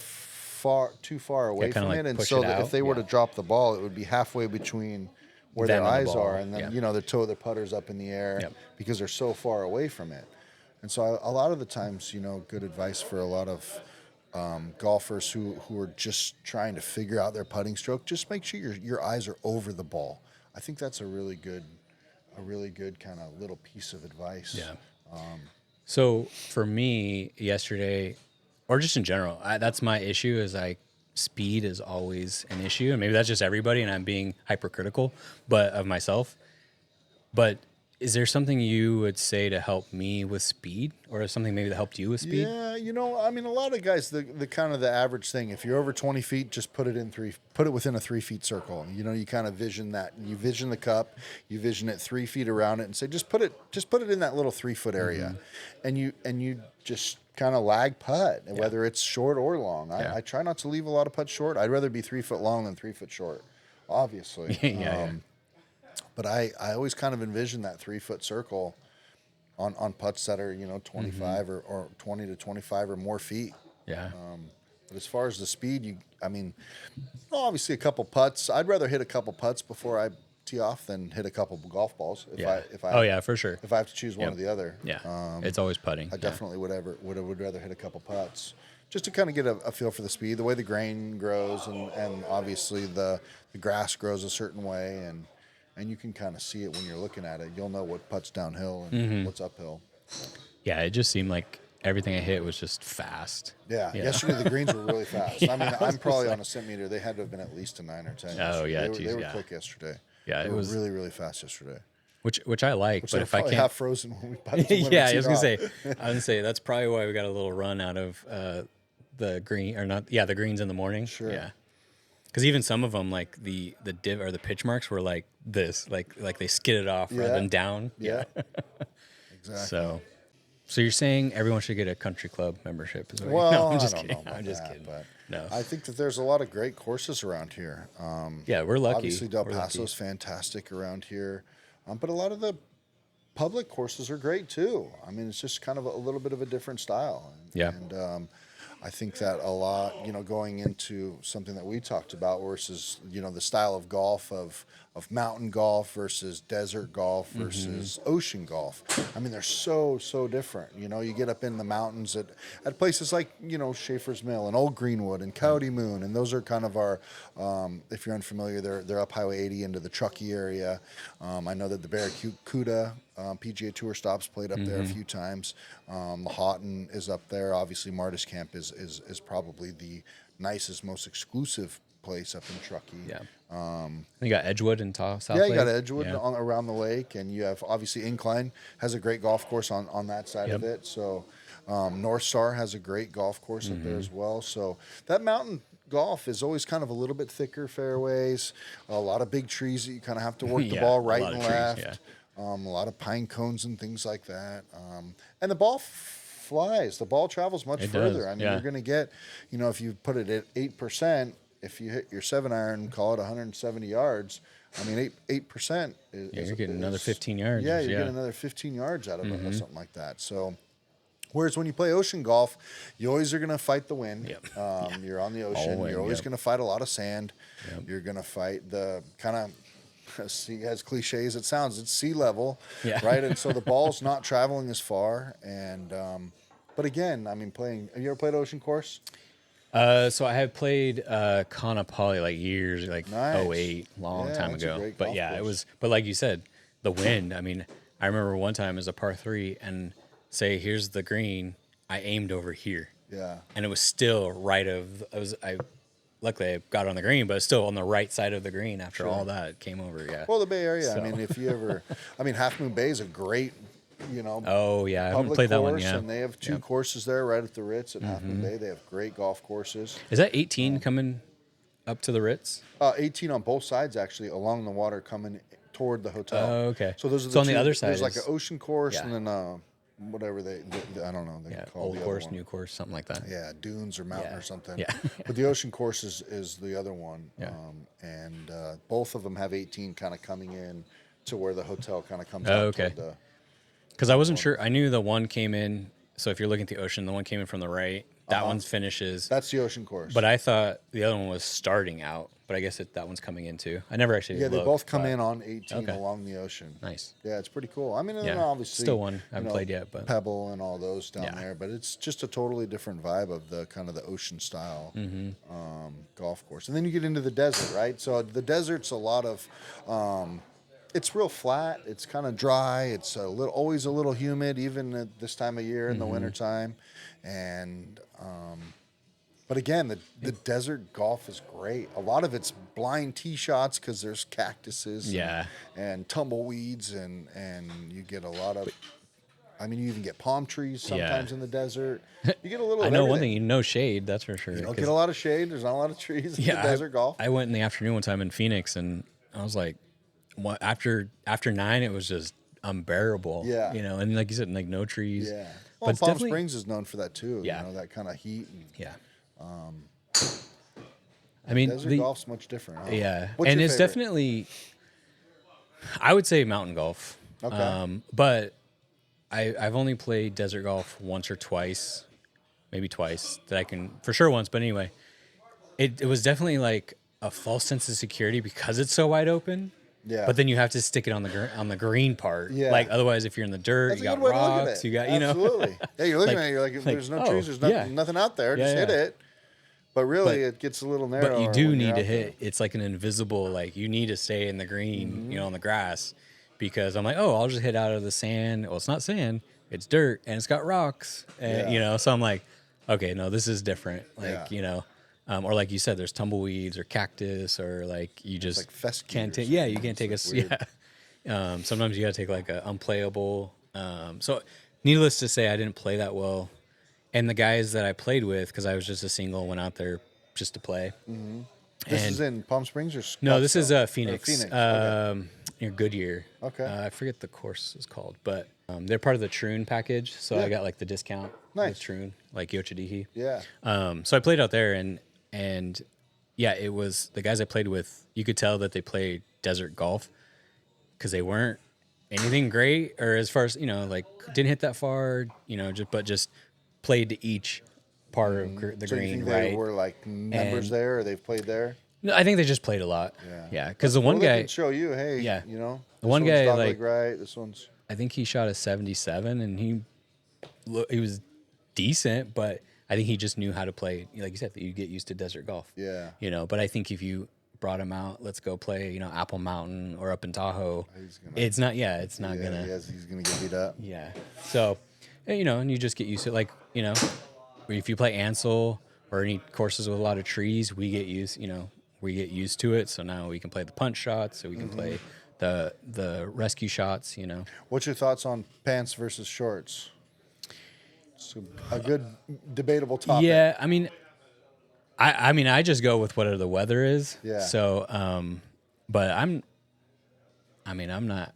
too far away from it, and so that if they were to drop the ball, it would be halfway between where their eyes are, and then their toe of their putter's up in the air because they're so far away from it. And so a lot of the times, good advice for a lot of golfers who are just trying to figure out their putting stroke, just make sure your eyes are over the ball. I think that's a really good kind of little piece of advice. Yeah. So for me yesterday, or just in general, that's my issue is speed is always an issue, and maybe that's just everybody, and I'm being hypercritical, of myself. But is there something you would say to help me with speed, or something maybe that helped you with speed? Yeah, I mean, a lot of guys, the kind of the average thing, if you're over 20 feet, just put it within a 3 feet circle. You kind of vision that. You vision the cup, you vision it 3 feet around it, and say, just put it in that little 3 foot area, and you just kind of lag putt, whether it's short or long. I try not to leave a lot of putts short. I'd rather be 3 foot long than 3 foot short, obviously. But I always kind of envision that 3 foot circle on putts that are 25 or 20 to 25 or more feet. Yeah. But as far as the speed, obviously a couple putts. I'd rather hit a couple putts before I tee off than hit a couple golf balls. For sure. If I have to choose one or the other. Yeah. It's always putting. I definitely would rather hit a couple putts, just to kind of get a feel for the speed, the way the grain grows, and obviously the grass grows a certain way, and you can kind of see it when you're looking at it. You'll know what putt's downhill and what's uphill. Yeah, it just seemed like everything I hit was just fast. Yeah. Yesterday the greens were really fast. I mean, I'm probably on a centimeter. They had to have been at least a 9 or 10. Oh, yeah. They were quick yesterday. Yeah, it was really, really fast yesterday. Which I like, but if I can't half frozen when we putted. I was gonna say that's probably why we got a little run out of the green or not. Yeah, the greens in the morning. Sure. Yeah. Because even some of them, like the div or the pitch marks, were like this, like they skidded off rather than down. Yeah. Exactly. So you're saying everyone should get a country club membership? Well, I'm just kidding. But no, I think that there's a lot of great courses around here. We're lucky. Obviously, Del Paso's fantastic around here, but a lot of the public courses are great too. I mean, it's just kind of a little bit of a different style. And I think that a lot, going into something that we talked about versus, the style of golf of mountain golf versus desert golf versus ocean golf. I mean, they're so different. You get up in the mountains at places like, Schaefer's Mill and Old Greenwood and Coyote Moon. And those are kind of our, if you're unfamiliar, they're up Highway 80 into the Truckee area. I know that the Barracuda PGA Tour stops played up there a few times. Lahawton is up there. Obviously, Martis Camp is probably the nicest, most exclusive place up in Truckee. Yeah. You got Edgewood and South Lake. You got Edgewood around the lake, and you have obviously Incline has a great golf course on that side of it. So North Star has a great golf course up there as well. So that mountain golf is always kind of a little bit thicker fairways, a lot of big trees that you kind of have to work the ball right and left. A lot of pine cones and things like that. And the ball flies. The ball travels much further. I mean, you're going to get, if you put it at 8%, if you hit your 7-iron, call it 170 yards. I mean, 8% is. Yeah, you're getting another 15 yards. Yeah, you're getting another 15 yards out of it, something like that. So, whereas when you play ocean golf, you always are going to fight the wind. You're on the ocean. You're always going to fight a lot of sand. You're going to fight the kind of, as cliche as it sounds, it's sea level, right? And so the ball's not traveling as far. And but again, I mean, have you ever played ocean course? So I have played Kaanapali like years, like Nice. 08, long time that's a ago. great But golf yeah, course. it was. But like you said, the wind. I mean, I remember one time as a par 3, and say here's the green. I aimed over here. Yeah. And it was still right of. Luckily I got on the green, but it's still on the right side of the green after all that it came over. Yeah. Well, the Bay Area. So. I mean, if you ever, Half Moon Bay is a great, Oh yeah, I haven't public played that course, one. Yeah. and they have 2 courses there right at the Ritz at Half Moon Bay. They have great golf courses. Is that 18 coming up to the Ritz? 18 on both sides actually along the water coming toward the hotel. Oh, okay. So those are So on the other side There's like is- an ocean course and then whatever they I don't know. They call Old the course, other one. new course, something like that. Yeah, dunes or mountain Yeah. or something. Yeah. But the ocean course is the other one. Yeah. And both of them have 18 kind of coming in to where the hotel kind of comes Oh, out okay. toward the. Because I wasn't sure. I knew the one came in. So if you're looking at the ocean, the one came in from the right. That one's finishes. That's the ocean course. But I thought the other one was starting out. But I guess that one's coming in too. I never actually. yeah, they looked, both come but- in on 18 Okay. along the ocean. Nice. Yeah, it's pretty cool. I mean, and then Yeah. obviously Still one I haven't played yet, but Pebble and all those down Yeah. there. But it's just a totally different vibe of the kind of the ocean style golf course. And then you get into the desert, right? So the desert's a lot of. It's real flat. It's kind of dry. It's always a little humid, even at this time of year in the wintertime. And but again, the desert golf is great. A lot of it's blind tee shots because there's cactuses and tumbleweeds, and you get a lot of. I mean, you even get palm trees sometimes in the desert. You get a little. I of know one everything. thing. You know shade. That's for sure. You don't get a lot of shade. There's not a lot of trees in the desert golf. I went in the afternoon one time in Phoenix, and I was like, after 9, it was just unbearable. Yeah. And like you said, like no trees. Yeah. But Well, it's Palm definitely- Springs is known for that too. Yeah. That kind of heat. And Yeah. I mean, desert golf's much different. Huh? yeah, What's and your it's favorite? definitely. I would say mountain golf. Okay. But I've only played desert golf once or twice, maybe twice that I can for sure once. But anyway, it was definitely like a false sense of security because it's so wide open. Yeah. But then you have to stick it on the green part. Yeah. Like otherwise, if you're in the dirt, That's you a got good way to look at rocks. it. You got Absolutely. Yeah, you're looking Like- at it. You're like, if like, there's no oh, trees, there's yeah. nothing out there. Just Yeah, hit yeah. it. But really, But- it gets a little narrow. But you do need to hit. It's like an invisible. Like you need to stay in the green, on the grass, because I'm like, oh, I'll just hit out of the sand. Well, it's not sand. It's dirt, and it's got rocks. And, Yeah. So I'm like, okay, no, this is different. Like Yeah. or like you said, there's tumbleweeds or cactus, or like you just like fescue can't or take. something. Yeah, you can't take It's us. like weird. Yeah. Sometimes you gotta take like a unplayable. So, needless to say, I didn't play that well. And the guys that I played with, because I was just a single, went out there just to play. This And- is in Palm Springs or No, this is Scottsdale? Or Phoenix. Phoenix. Okay. Near Goodyear. Okay. I forget the course is called, but they're part of the Troon package, so I Yeah. got like the discount Nice. with Troon, like Yocha Dehe. Yeah. So I played out there, and yeah, it was the guys I played with. You could tell that they played desert golf because they weren't anything great, or as far as like didn't hit that far, just played to each part of the So green, you think right? they were like members there, or they've played there? No, I think they just played a lot. Yeah, because the one They guy can show you, hey, Yeah. you know, The this one one's guy, dogleg right, this one's. I think he shot a 77, and he was decent, but I think he just knew how to play. Like you said, that you get used to desert golf. Yeah. But I think if you brought him out, let's go play, Apple Mountain or up in Tahoe. He's gonna, It's not. Yeah, it's not gonna. he's gonna get beat up. Yeah. So, and you just get used to it. Like, if you play Ansel or any courses with a lot of trees, we get used to it. So now we can play the punch shots, so we can play the rescue shots, What's your thoughts on pants versus shorts? It's a good debatable topic. Yeah, I just go with whatever the weather is. Yeah. So, but I'm not.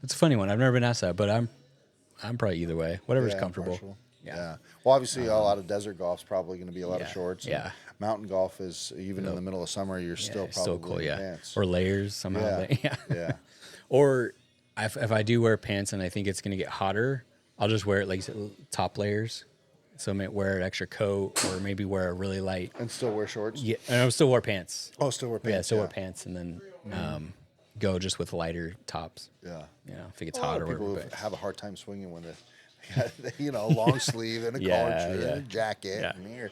It's a funny one. I've never been asked that, but I'm probably either way. Whatever's comfortable. Partial. Yeah. Well, obviously, a lot of desert golf's probably going to be a lot of shorts. Yeah. Mountain golf is even in the middle of summer. You're still probably cool. in Yeah. pants. Or layers somehow. Yeah. Yeah. Or if I do wear pants and I think it's gonna get hotter, I'll just wear it like top layers. So I might wear an extra coat, or maybe wear a really light. And still wear shorts. Yeah, and I still wear pants. Oh, still wear pants. Yeah, still wear pants, and then go just with lighter tops. Yeah. If it gets A hot lot or of whatever. people have a hard time swinging when long sleeve and a collar shirt and a jacket, and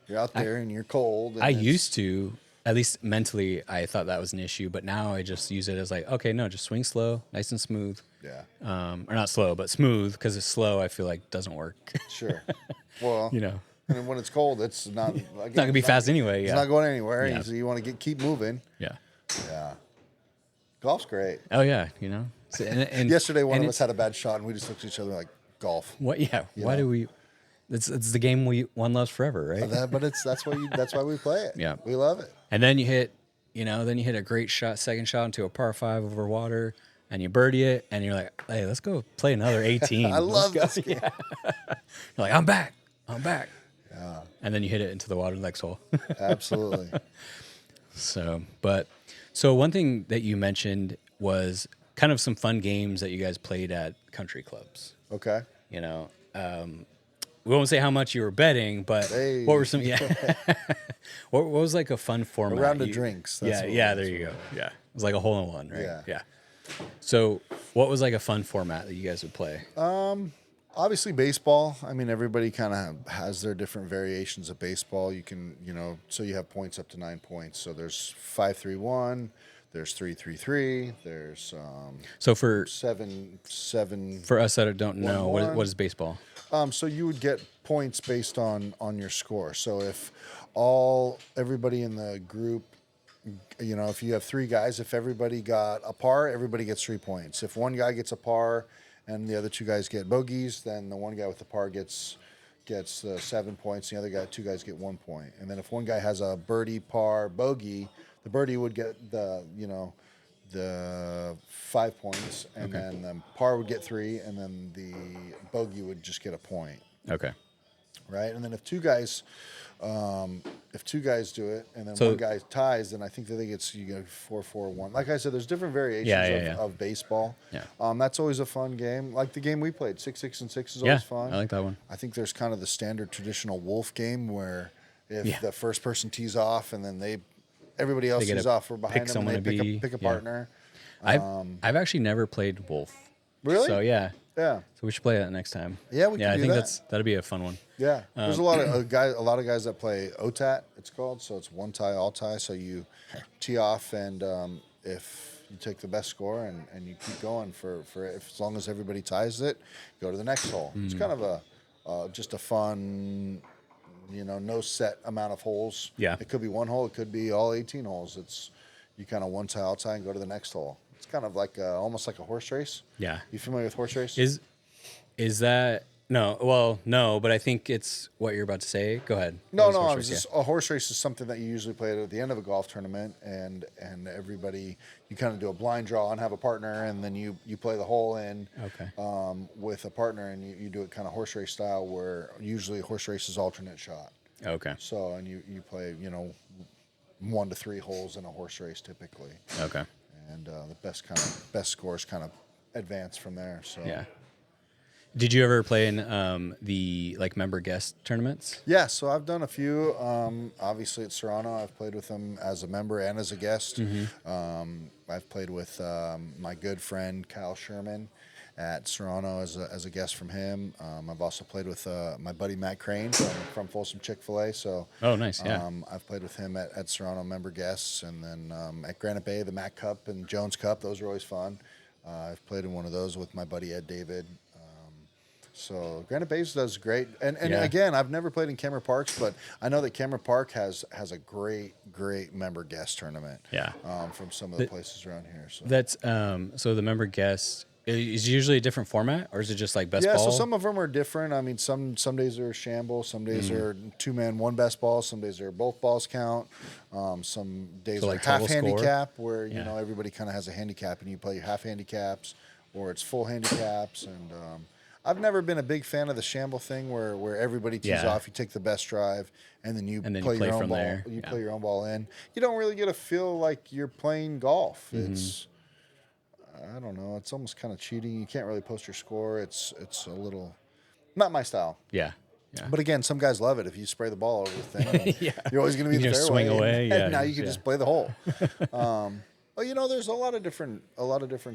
you're out there and you're cold. And I used to, at least mentally, I thought that was an issue, but now I just use it as like, okay, no, just swing slow, nice and smooth. Yeah. Or not slow, but smooth, because it's slow, I feel like doesn't work. Sure. Well, and when it's cold, it's not. Again, it's not gonna be fast anyway. It's not going anywhere. Yeah. So you want to keep moving. Yeah. Yeah. Golf's great. Oh yeah, And Yesterday, one of us had a bad shot, and we just looked at each other like, golf. What? Yeah. Why do we? It's the game one loves forever, right? But that's why we play it. Yeah. We love it. And then you hit, a great shot, second shot into a par 5 over water, and you birdie it, and you're like, hey, let's go play another 18. I love this game. Yeah. You're like, I'm back. Yeah. And then you hit it into the water next hole. Absolutely. So one thing that you mentioned was kind of some fun games that you guys played at country clubs. Okay. We won't say how much you were betting, but Hey. what were some? Yeah. what was like a fun format? A round of drinks. That's There you go. Yeah, it was like a hole in one, right? Yeah. So, what was like a fun format that you guys would play? Obviously, baseball. I mean, everybody kind of has their different variations of baseball. You can, so you have points up to 9 points. So there's 5-3-1. There's 3-3-3. There's so for 7-7. For us that don't know, 1-1. what is baseball? So you would get points based on your score. So if everybody in the group, if you have 3 guys, if everybody got a par, everybody gets 3 points. If one guy gets a par and the other 2 guys get bogeys, then the one guy with the par gets 7 points. The other 2 guys get 1 point. And then if one guy has a birdie, par, bogey, the birdie would get the 5 points, and then the par would get 3, and then the bogey would just get a point. Okay. Right, and then if two guys do it, and then one guy ties, then I think that you get 4-4-1. Like I said, there's different variations of baseball. Yeah. That's always a fun game. Like the game we played, 6-6-6 is always fun. I like that one. I think there's kind of the standard traditional wolf game where if the first person tees off and then everybody else tees off for behind them, and they pick a partner. I've actually never played Wolf. Really? So yeah. Yeah. So we should play that next time. Yeah, we can I do think that. that'll be a fun one. Yeah. There's a lot of guys that play OTAT, it's called. So it's one tie, all tie. So you tee off, and if you take the best score and you keep going for as long as everybody ties it, go to the next hole. It's kind of just a fun, no set amount of holes. Yeah. It could be one hole. It could be all 18 holes. It's you kind of one tie, all tie, and go to the next hole. It's kind of like almost like a horse race. Yeah. You familiar with horse race? Is that no? Well, no, but I think it's what you're about to say. Go ahead. No. A horse race is something that you usually play at the end of a golf tournament, and everybody, you kind of do a blind draw and have a partner, and then you play the hole in with a partner, and you do it kind of horse race style, where usually a horse race is alternate shot. Okay. So and you play 1 to 3 holes in a horse race typically. And the best scores kind of advance from there. So Did you ever play in the like member guest tournaments? Yeah, so I've done a few. Obviously at Serrano, I've played with them as a member and as a guest. I've played with my good friend Kyle Sherman at Serrano as a guest from him. I've also played with my buddy Matt Crane from Folsom Chick-fil-A. So oh, nice, yeah. I've played with him at Serrano member guests, and then at Granite Bay, the Mac Cup and Jones Cup. Those are always fun. I've played in one of those with my buddy Ed David. So Granite Bay does great, and again, I've never played in Cameron Parks, but I know that Cameron Park has a great member guest tournament. Yeah, from some of the places around here. So that's so the member guest is usually a different format, or is it just like best ball? Yeah, so some of them are different. I mean, some days are shamble, some days are 2-man, 1 best ball, some days are both balls count. Some days so are like half total score? handicap, where you know everybody kind of has a handicap, and you play your half handicaps, or it's full handicaps, and I've never been a big fan of the shamble thing where everybody tees off, you take the best drive, and then you play your own ball. There. You play your own ball in. You don't really get a feel like you're playing golf. It's, I don't know, it's almost kind of cheating. You can't really post your score. It's a little, not my style. Yeah. Yeah. But again, some guys love it. If you spray the ball over the thing, you're always going to be in the fairway. Swing away. And now you can just play the hole. Well, you know, there's a lot of different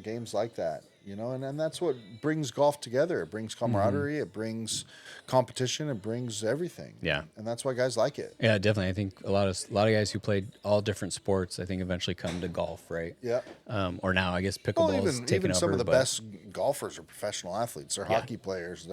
games like that, you know, and that's what brings golf together. It brings camaraderie, it brings competition, it brings everything. Yeah. And that's why guys like it. Yeah, definitely. I think a lot of guys who played all different sports, I think eventually come to golf, right? Yeah. Or now I guess pickleball is taking even over. some of the best golfers are professional athletes. They're hockey players.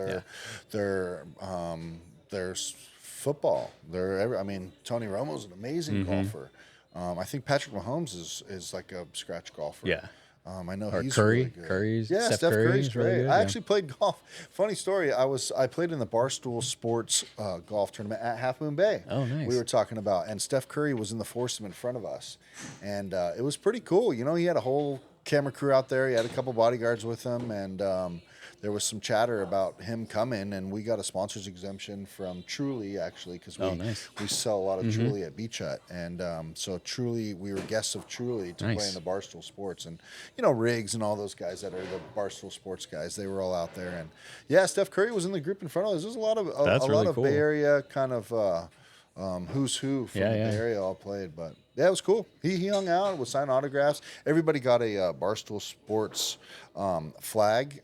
There's football. I mean, Tony Romo's an amazing golfer. I think Patrick Mahomes is like a scratch golfer. Yeah. I know Or he's Curry. really good. Curry's. Yeah, Steph Curry's great. really good. I actually played golf. Funny story. I played in the Barstool Sports golf tournament at Half Moon Bay. Oh, nice. We were talking about, and Steph Curry was in the foursome in front of us, and it was pretty cool. You know, he had a whole camera crew out there. He had a couple bodyguards with him, and there was some chatter about him coming, and we got a sponsor's exemption from Truly, actually, because we sell a lot of Truly at Beach Hut. And so Truly, we were guests of Truly to play in the Barstool Sports. And, you know, Riggs and all those guys that are the Barstool Sports guys, they were all out there. And, yeah, Steph Curry was in the group in front of us. There's a lot of cool. Bay Area kind of who's who from the Bay Area all played. But, yeah, it was cool. He hung out, was signing autographs. Everybody got a Barstool Sports flag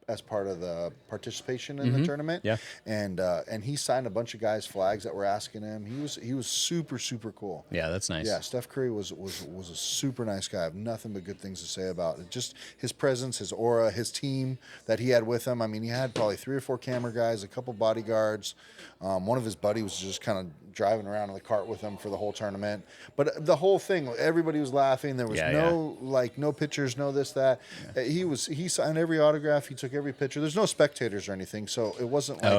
as part of the participation in the tournament. Yeah. And he signed a bunch of guys' flags that were asking him. He was super, super cool. Yeah, that's nice. Yeah, Steph Curry was a super nice guy. I have nothing but good things to say about it. Just his presence, his aura, his team that he had with him. I mean, he had probably 3 or 4 camera guys, a couple bodyguards. One of his buddies was just kind of driving around in the cart with him for the whole tournament. But the whole thing, everybody was laughing. There was no pictures, no this, that. Yeah. He signed every autograph. He took every picture. There's no spectators or anything, so it wasn't like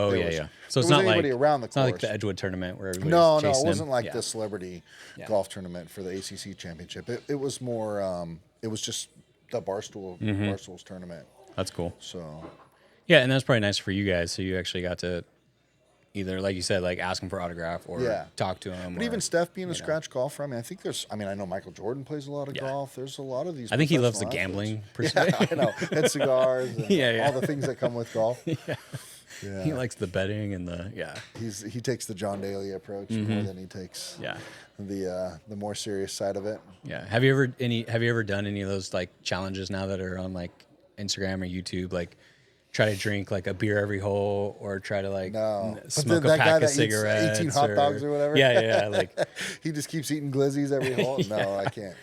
So it's not anybody like around the it's course. not like the Edgewood tournament where everybody's no, chasing it wasn't him. like the celebrity golf tournament for the ACC championship. It was more. It was just the Barstool's tournament. That's cool. So yeah, and that's probably nice for you guys. So you actually got to either, like you said, like ask him for autograph or talk to him. But even Steph being a scratch golfer, I mean, I know Michael Jordan plays a lot of golf. There's a lot of these. I think he loves the gambling per se. Yeah, I know. And cigars and all the things that come with golf. Yeah. He likes the betting and he takes the John Daly approach more than he takes the more serious side of it. Yeah. Have you ever done any of those like challenges now that are on like Instagram or YouTube, like try to drink like a beer every hole or try to like smoke a pack of cigarettes, 18 hot dogs or whatever. Yeah, like he just keeps eating glizzies every hole. No, I can't.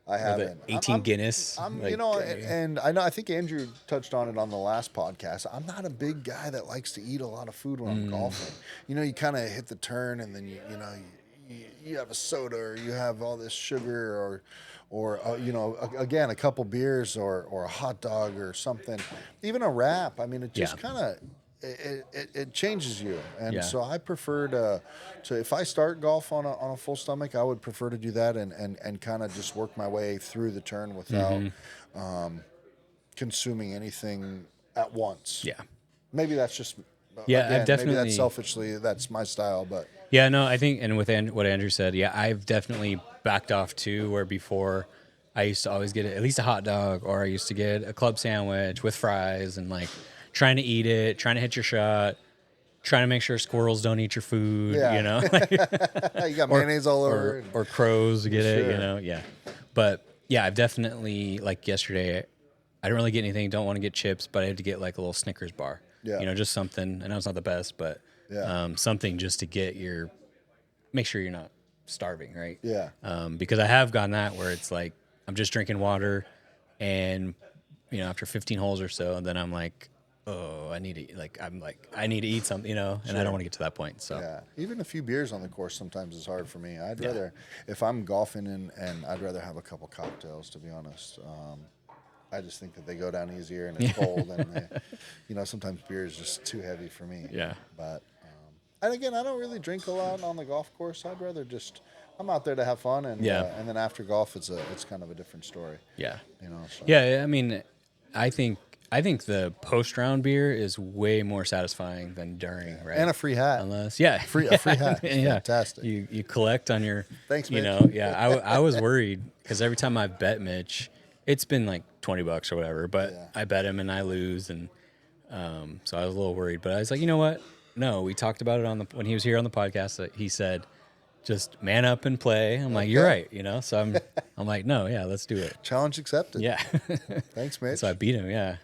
I haven't. 18 Guinness. You know, and I know. I think Andrew touched on it on the last podcast. I'm not a big guy that likes to eat a lot of food when I'm golfing. You know, you kind of hit the turn, and then you have a soda or you have all this sugar or you know, again, a couple beers or a hot dog or something, even a wrap. I mean, it just kind of. It changes you, and so I prefer to if I start golf on a full stomach, I would prefer to do that and kind of just work my way through the turn without consuming anything at once. Yeah, maybe that's just I've definitely maybe that's selfishly that's my style, but I think, and with what Andrew said, I've definitely backed off too. Where before I used to always get at least a hot dog, or I used to get a club sandwich with fries and like. trying to eat it, trying to hit your shot, trying to make sure squirrels don't eat your food, Yeah. you know, You got mayonnaise all over. or crows get it, Sure. you know, yeah. But yeah, I've definitely, like yesterday, I didn't really get anything. Don't want to get chips, but I had to get like a little Snickers bar. Yeah. You know, just something. I know it's not the best, but Yeah. something just to make sure you're not starving, right? Yeah. Because I have gotten that where it's like I'm just drinking water, and you know, after 15 holes or so, and then I'm like, oh, I need to eat something, you know, and I don't want to get to that point. So yeah, even a few beers on the course sometimes is hard for me. I'd rather, if I'm golfing and I'd rather have a couple cocktails, to be honest. I just think that they go down easier and it's cold, and you know, sometimes beer is just too heavy for me. Yeah. But and again, I don't really drink a lot on the golf course. I'd rather just, I'm out there to have fun, and and then after golf, it's kind of a different story. Yeah. You know. So. Yeah, I mean, I think the post round beer is way more satisfying than during, right? And a free hat. Unless a free hat. Yeah. Fantastic. You collect on your. Thanks, you Mitch. know, yeah. I was worried because every time I bet Mitch, it's been like $20 or whatever, but I bet him and I lose, and so I was a little worried. But I was like, you know what? No, we talked about it when he was here on the podcast. That he said, just man up and play. I'm like, you're right, you know. So I'm like, no, yeah, let's do it. Challenge accepted. Yeah. Thanks, Mitch. So I beat him. Yeah.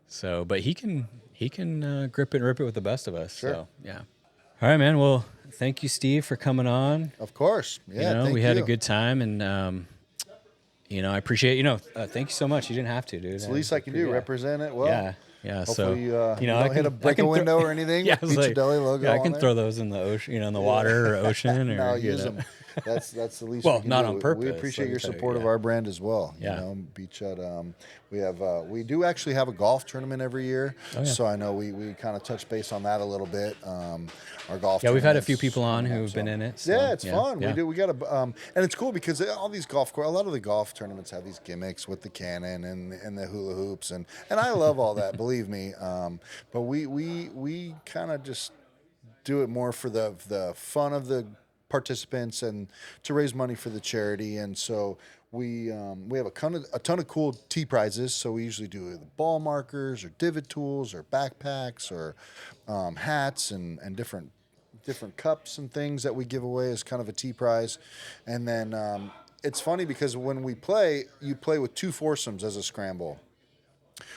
So, but he can grip it and rip it with the best of us. Sure. So yeah. All right, man. Well, thank you, Steve, for coming on. Of course. Yeah. You know, we had a good time, and you know, I appreciate. You know, thank you so much. You didn't have to, dude. It's the least I can do. Represent it well. Yeah. Yeah, Hopefully, so you know, I hit a break a window or anything. Yeah, Beach Hut Deli logo. Yeah, I can on throw those in the ocean, you know, in the water or ocean, or no, you use know. them. That's the least. Well, we can not do. on purpose. We appreciate your tell you, support of our brand as well. Yeah. You know, Beach Hut. We do actually have a golf tournament every year. Oh, yeah. So I know we kind of touch base on that a little bit. Our golf. Yeah, we've had a few tournaments, people on who've been in it. So, yeah, it's fun. Yeah. We got a and it's cool because all these a lot of the golf tournaments have these gimmicks with the cannon and the hula hoops, and I love all that. Believe me. But we kind of just do it more for the fun of the participants and to raise money for the charity. And so we have a ton of cool tee prizes. So we usually do the ball markers or divot tools or backpacks or hats and different cups and things that we give away as kind of a tee prize. And then it's funny because when we play, you play with 2 foursomes as a scramble.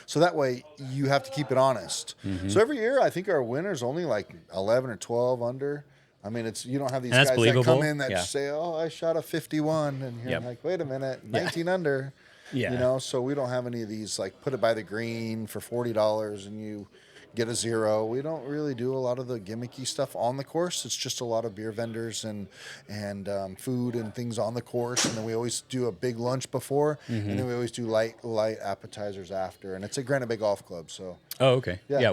So that way you have to keep it honest. Mm-hmm. So every year I think our winner's only like 11 or 12 under. I mean, you don't have these guys that come in that say, "Oh, I shot a 51," and you're like, "Wait a minute, 19 under." Yeah. You know, so we don't have any of these like put it by the green for $40 and you get a 0. We don't really do a lot of the gimmicky stuff on the course. It's just a lot of beer vendors and food and things on the course. And then we always do a big lunch before, and then we always do light appetizers after. And it's at Granite Bay Golf Club. So. Oh, okay. Yeah.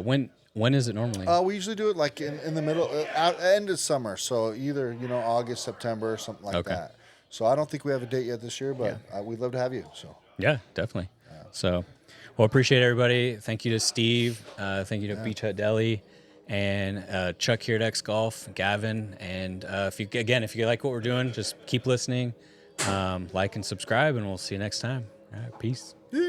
When is it normally? We usually do it like in the middle, end of summer. So either August, September, something like that. So I don't think we have a date yet this year, but we'd love to have you. So. Yeah, definitely. Yeah. So. Well, appreciate everybody. Thank you to Steve. Thank you to Beach Hut Deli, and Chuck here at X Golf, Gavin. And if you like what we're doing, just keep listening, like and subscribe, and we'll see you next time. All right, peace. Yeah.